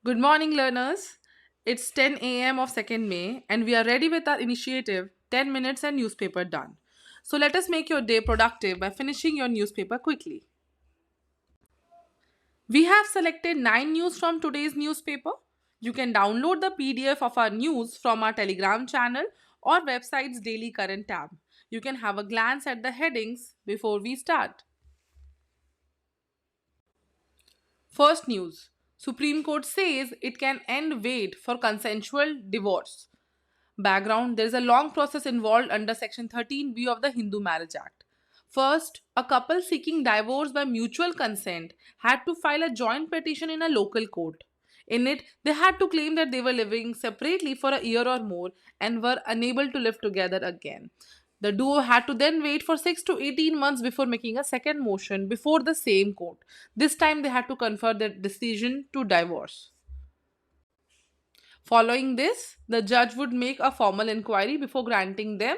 Good morning, learners. It's 10 a.m. of 2nd May, and we are ready with our initiative 10 minutes and newspaper done. So let us make your day productive by finishing your newspaper quickly. We have selected 9 news from today's newspaper. You can download the PDF of our news from our Telegram channel or website's daily current tab. You can have a glance at the headings before we start. First news: Supreme Court says it can end wait for consensual divorce. Background: there is a long process involved under Section 13B of the Hindu Marriage Act. First, a couple seeking divorce by mutual consent had to file a joint petition in a local court. In it, they had to claim that they were living separately for a year or more and were unable to live together again. The duo had to then wait for 6 to 18 months before making a second motion before the same court. This time, they had to confer their decision to divorce. Following this, the judge would make a formal inquiry before granting them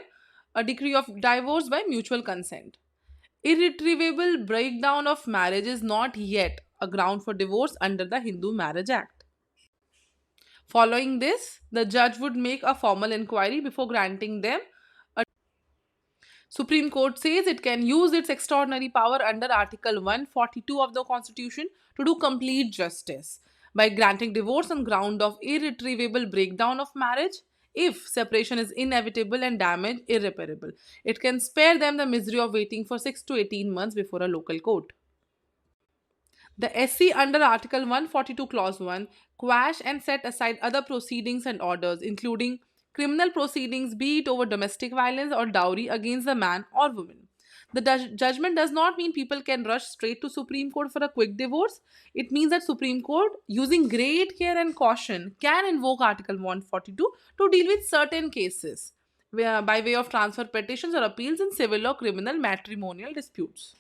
a decree of divorce by mutual consent. Irretrievable breakdown of marriage is not yet a ground for divorce under the Hindu Marriage Act. Following this, the judge would make a formal inquiry before granting them a Supreme Court says it can use its extraordinary power under Article 142 of the Constitution to do complete justice by granting divorce on ground of irretrievable breakdown of marriage if separation is inevitable and damage irreparable. It can spare them the misery of waiting for 6 to 18 months before a local court. The SC under Article 142 Clause 1 quash and set aside other proceedings and orders, including criminal proceedings, be it over domestic violence or dowry against the man or woman. The judgment does not mean people can rush straight to Supreme Court for a quick divorce. It means that Supreme Court, using great care and caution, can invoke Article 142 to deal with certain cases by way of transfer petitions or appeals in civil or criminal matrimonial disputes.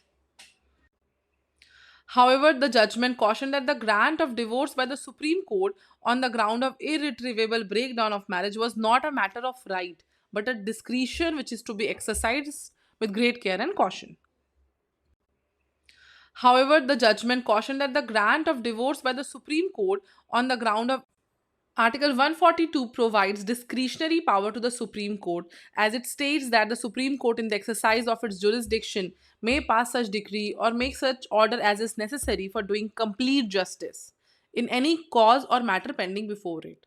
However, the judgment cautioned that the grant of divorce by the Supreme Court on the ground of irretrievable breakdown of marriage was not a matter of right, but a discretion which is to be exercised with great care and caution. However, the judgment cautioned that the grant of divorce by the Supreme Court on the ground of Article 142 provides discretionary power to the Supreme Court as it states that the Supreme Court, in the exercise of its jurisdiction, may pass such decree or make such order as is necessary for doing complete justice in any cause or matter pending before it.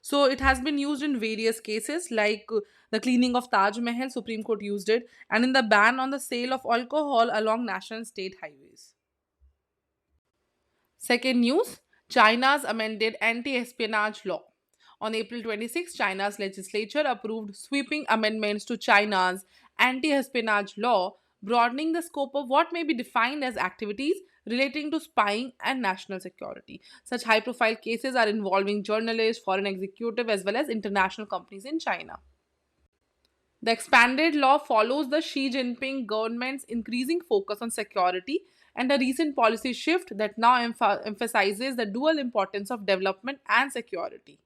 So it has been used in various cases like the cleaning of Taj Mahal, Supreme Court used it, and in the ban on the sale of alcohol along national and state highways. Second news: China's amended anti espionage law. On April 26, China's legislature approved sweeping amendments to China's anti espionage law, broadening the scope of what may be defined as activities relating to spying and national security. Such high profile cases are involving journalists, foreign executives, as well as international companies in China. The expanded law follows the Xi Jinping government's increasing focus on security and a recent policy shift that now emphasizes the dual importance of development and security.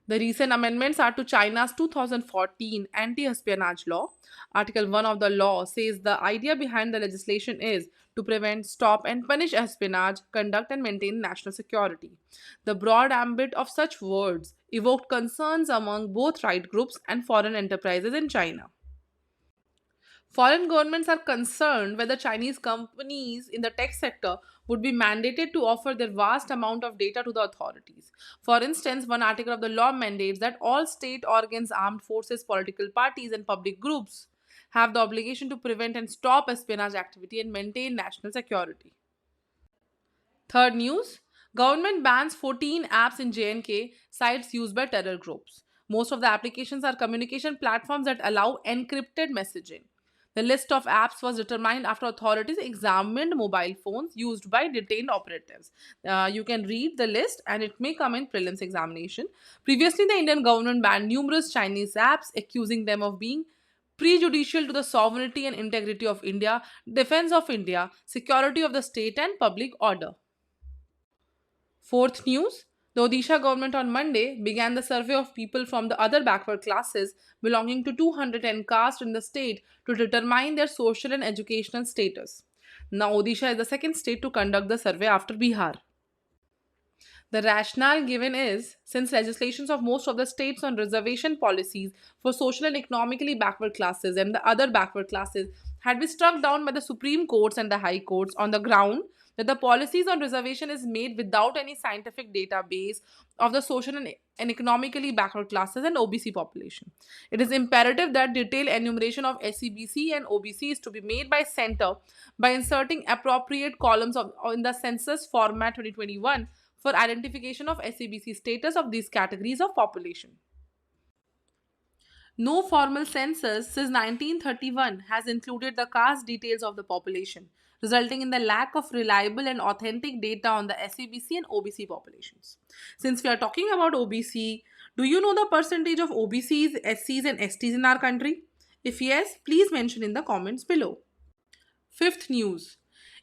The recent amendments are to China's 2014 anti espionage law. Article 1 of the law says the idea behind the legislation is to prevent, stop, and punish espionage, conduct, and maintain national security. The broad ambit of such words evoked concerns among both right groups and foreign enterprises in China. Foreign governments are concerned whether Chinese companies in the tech sector would be mandated to offer their vast amount of data to the authorities. For instance, one article of the law mandates that all state organs, armed forces, political parties, and public groups have the obligation to prevent and stop espionage activity and maintain national security. Third news: government bans 14 apps in J&K sites used by terror groups. Most of the applications are communication platforms that allow encrypted messaging. The list of apps was determined after authorities examined mobile phones used by detained operatives. You can read the list and it may come in prelims examination. Previously, the Indian government banned numerous Chinese apps, accusing them of being prejudicial to the sovereignty and integrity of India, defense of India, security of the state, and public order. Fourth news: the Odisha government on Monday began the survey of people from the other backward classes belonging to 210 castes in the state to determine their social and educational status. Now, Odisha is the second state to conduct the survey after Bihar. The rationale given is since legislations of most of the states on reservation policies for social and economically backward classes and the other backward classes had been struck down by the Supreme Courts and the High Courts on the ground that the policies on reservation is made without any scientific database of the social and economically backward classes and OBC population. It is imperative that detailed enumeration of SEBC and OBC is to be made by center by inserting appropriate columns in the census format 2021 for identification of SABC status of these categories of population. No formal census since 1931 has included the caste details of the population, resulting in the lack of reliable and authentic data on the SABC and OBC populations. Since we are talking about OBC, do you know the percentage of OBCs, SCs, and STs in our country? If yes, please mention in the comments below. Fifth news.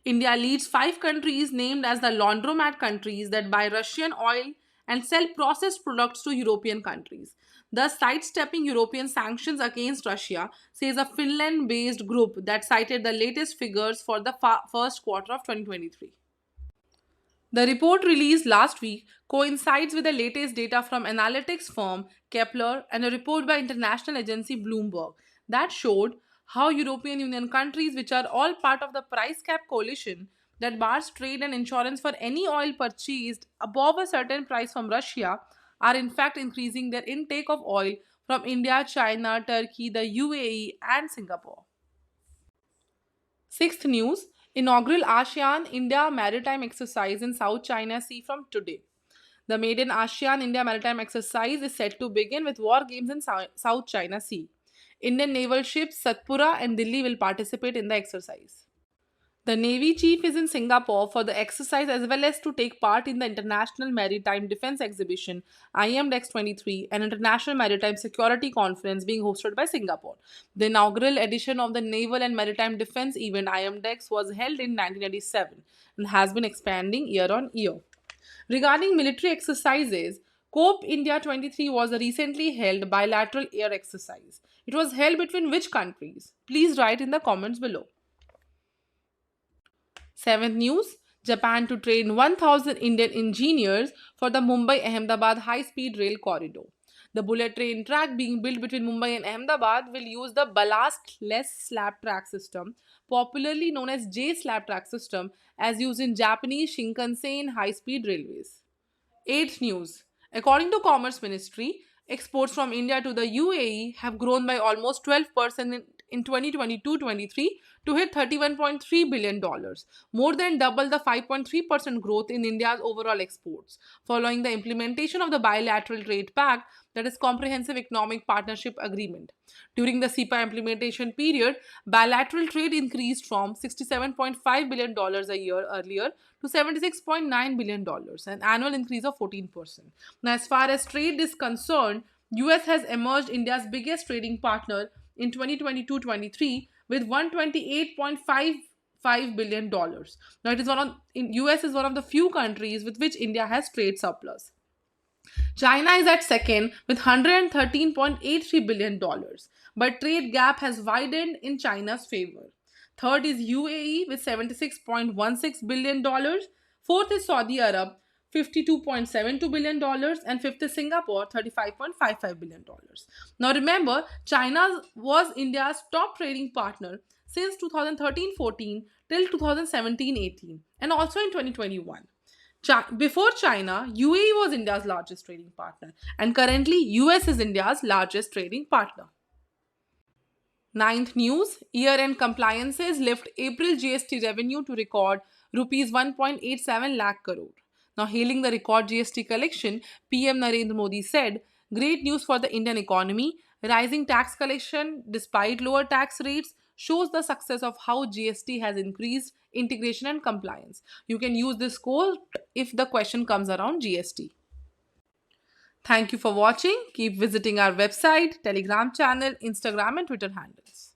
India leads 5 countries named as the laundromat countries that buy Russian oil and sell processed products to European countries, thus sidestepping European sanctions against Russia, says a Finland based group that cited the latest figures for the first quarter of 2023. The report released last week coincides with the latest data from analytics firm Kepler and a report by international agency Bloomberg that showed how European Union countries, which are all part of the price cap coalition that bars trade and insurance for any oil purchased above a certain price from Russia, are in fact increasing their intake of oil from India, China, Turkey, the UAE, and Singapore. Sixth news. Inaugural ASEAN-India maritime exercise in South China Sea from today. The maiden ASEAN-India maritime exercise is set to begin with war games in South China Sea. Indian naval ships Satpura and Delhi will participate in the exercise. The Navy chief is in Singapore for the exercise as well as to take part in the International Maritime Defense Exhibition IMDEX 23, an international maritime security conference being hosted by Singapore. The inaugural edition of the Naval and Maritime Defense event IMDEX was held in 1987 and has been expanding year on year. Regarding military exercises, COPE India 23 was a recently held bilateral air exercise. It was held between which countries? Please write in the comments below. Seventh news. Japan to train 1,000 Indian engineers for the Mumbai-Ahmedabad high-speed rail corridor. The bullet train track being built between Mumbai and Ahmedabad will use the ballast-less slab track system, popularly known as J-slab track system, as used in Japanese Shinkansen high-speed railways. Eighth news. According to Commerce Ministry, exports from India to the UAE have grown by almost 12% in 2022-23 to hit $31.3 billion, more than double the 5.3% growth in India's overall exports, following the implementation of the bilateral trade pact, that is Comprehensive Economic Partnership Agreement. During the CEPA implementation period, bilateral trade increased from $67.5 billion a year earlier to $76.9 billion, an annual increase of 14%. Now, as far as trade is concerned, US has emerged India's biggest trading partner in 2022-23 with $128.55 billion. Now, US is one of the few countries with which India has trade surplus. China is at second with $113.83 billion, but trade gap has widened in China's favor. Third is UAE with $76.16 billion. Fourth is Saudi Arab, $52.72 billion, and fifth is Singapore, $35.55 billion. Now remember, China was India's top trading partner since 2013-14 till 2017-18 and also in 2021. Before China, UAE was India's largest trading partner, and currently US is India's largest trading partner. Ninth news. Year-end compliances lift April GST revenue to record rupees 1.87 lakh crore. Now, hailing the record GST collection, PM Narendra Modi said, "Great news for the Indian economy. Rising tax collection despite lower tax rates shows the success of how GST has increased integration and compliance." You can use this quote if the question comes around GST. Thank you for watching. Keep visiting our website, Telegram channel, Instagram and Twitter handles.